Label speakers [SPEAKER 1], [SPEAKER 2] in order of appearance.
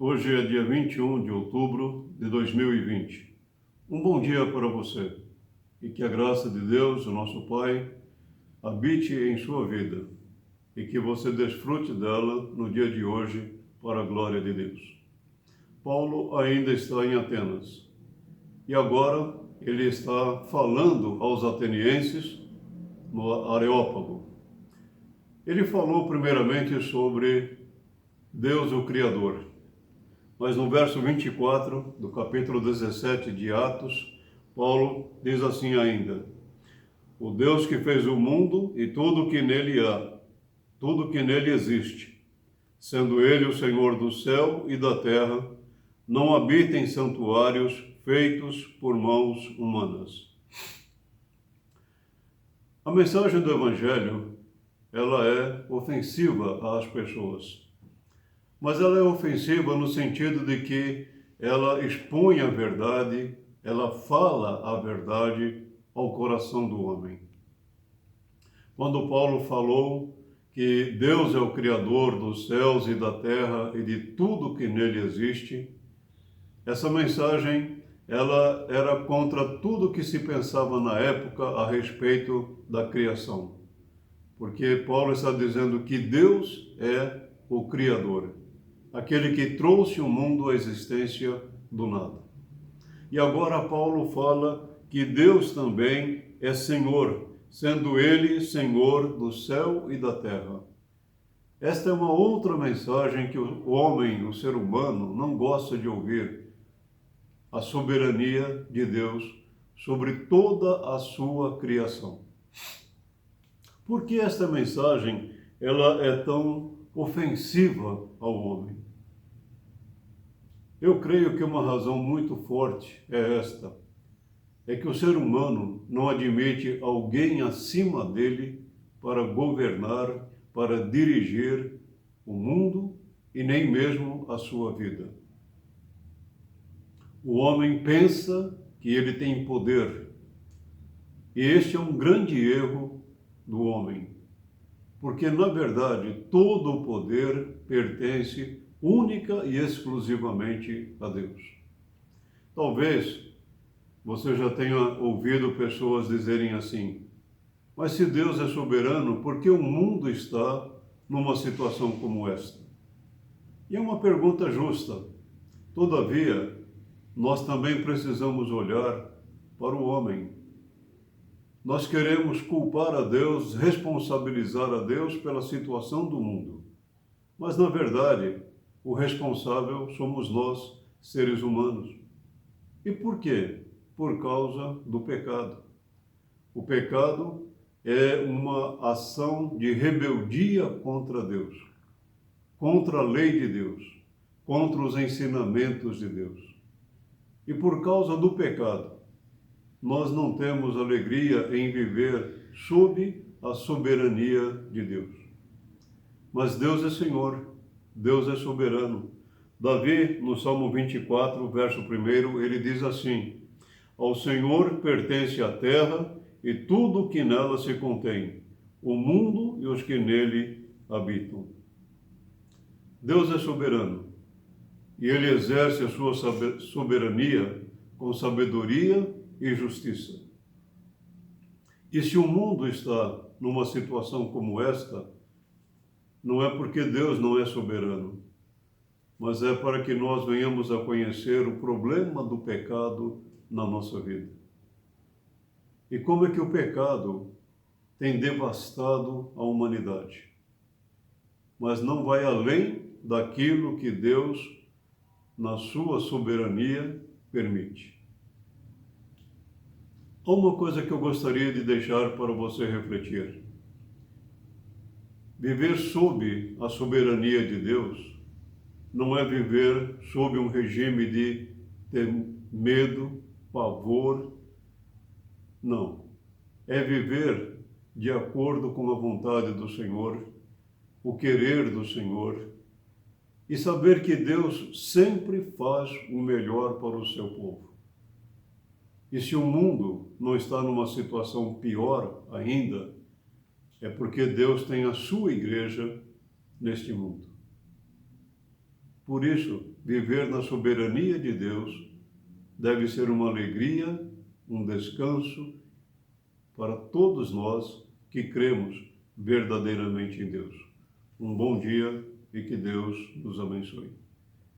[SPEAKER 1] Hoje é dia 21 de outubro de 2020. Um bom dia para você e que a graça de Deus, o nosso Pai, habite em sua vida e que você desfrute dela no dia de hoje para a glória de Deus. Paulo ainda está em Atenas e agora ele está falando aos atenienses no Areópago. Ele falou primeiramente sobre Deus, o Criador. Mas no verso 24 do capítulo 17 de Atos, Paulo diz assim ainda: o Deus que fez o mundo e tudo que nele há, tudo que nele existe, sendo ele o Senhor do céu e da terra, não habita em santuários feitos por mãos humanas. A mensagem do Evangelho, ela é ofensiva às pessoas. Mas ela é ofensiva no sentido de que ela expõe a verdade, ela fala a verdade ao coração do homem. Quando Paulo falou que Deus é o Criador dos céus e da terra e de tudo que nele existe, essa mensagem ela era contra tudo que se pensava na época a respeito da criação. Porque Paulo está dizendo que Deus é o Criador, aquele que trouxe o mundo à existência do nada. E agora Paulo fala que Deus também é Senhor, sendo Ele Senhor do céu e da terra. Esta é uma outra mensagem que o homem, o ser humano, não gosta de ouvir. A soberania de Deus sobre toda a sua criação. Por que esta mensagem ela é tão ofensiva ao homem? Eu creio que uma razão muito forte é esta: é que o ser humano não admite alguém acima dele para governar, para dirigir o mundo e nem mesmo a sua vida. O homem pensa que ele tem poder, e este é um grande erro do homem, porque na verdade todo o poder pertence única e exclusivamente a Deus. Talvez você já tenha ouvido pessoas dizerem assim: mas se Deus é soberano, por que o mundo está numa situação como esta? E é uma pergunta justa. Todavia, nós também precisamos olhar para o homem. Nós queremos culpar a Deus, responsabilizar a Deus pela situação do mundo. Mas, na verdade, o responsável somos nós, seres humanos. E por quê? Por causa do pecado. O pecado é uma ação de rebeldia contra Deus, contra a lei de Deus, contra os ensinamentos de Deus. E por causa do pecado, nós não temos alegria em viver sob a soberania de Deus. Mas Deus é Senhor, Deus é soberano. Davi, no Salmo 24, verso 1, ele diz assim: ao Senhor pertence a terra e tudo o que nela se contém, o mundo e os que nele habitam. Deus é soberano e ele exerce a sua soberania com sabedoria e justiça. E se o mundo está numa situação como esta, não é porque Deus não é soberano, mas é para que nós venhamos a conhecer o problema do pecado na nossa vida. E como é que o pecado tem devastado a humanidade. Mas não vai além daquilo que Deus, na sua soberania, permite. Há uma coisa que eu gostaria de deixar para você refletir. Viver sob a soberania de Deus não é viver sob um regime de ter medo, pavor. Não. É viver de acordo com a vontade do Senhor, o querer do Senhor, e saber que Deus sempre faz o melhor para o seu povo. E se o mundo não está numa situação pior ainda, é porque Deus tem a sua igreja neste mundo. Por isso, viver na soberania de Deus deve ser uma alegria, um descanso para todos nós que cremos verdadeiramente em Deus. Um bom dia e que Deus nos abençoe.